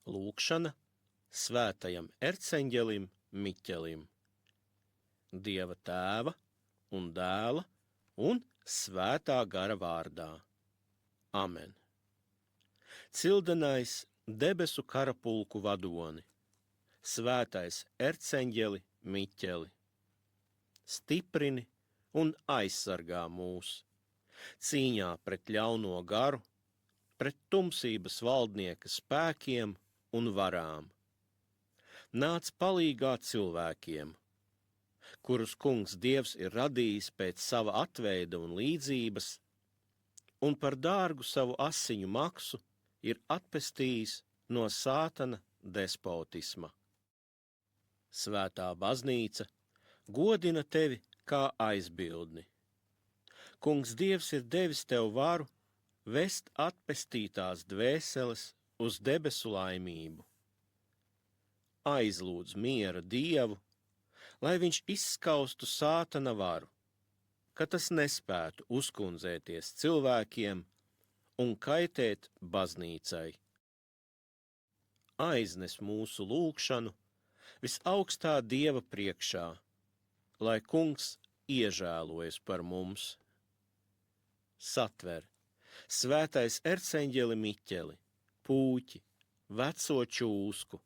Lūkšana svētajam erceņģelim Miķelim. Dieva Tēva un Dēla un Svētā gara vārdā. Amen. Cildenais debesu karapulku vadoni, svētais erceņģeli Miķeli, stiprini un aizsargā mūs cīņā pret ļauno garu, pret tumsības valdnieka spēkiem un varām. Nāc palīgā cilvēkiem, kurus Kungs Dievs ir radījis pēc sava atveida un līdzības, un par dārgu savu asiņu maksu ir atpestījis no Sātana despotisma. Svētā baznīca godina tevi kā aizbildni. Kungs Dievs ir devis tev varu vest atpestītās dvēseles uz debesu laimību. Aizlūdz miera Dievu, lai viņš izskaustu Sātana varu, ka tas nespētu uzkundzēties cilvēkiem un kaitēt baznīcai. Aiznes mūsu lūgšanu visaugstā Dieva priekšā, lai Kungs iežēlojas par mums. Satver svētais erceņģeli Miķeli, Pūķi, veco čūsku,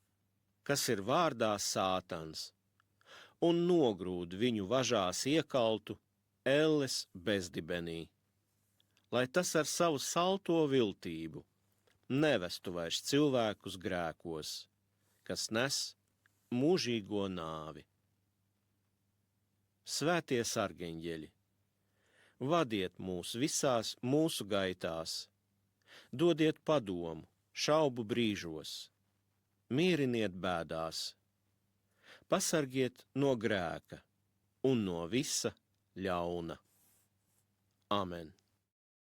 kas ir vārdā Sātans, un nogrūd viņu važās iekaltu elles bezdibenī, lai tas ar savu salto viltību nevestu vairs cilvēkus grēkos, kas nes mūžīgo nāvi. Svētie sargeņģeļi, vadiet mūs visās mūsu gaitās, dodiet padomu šaubu brīžos, mieriniet bēdās, pasargiet no grēka un no visa ļauna. Amen.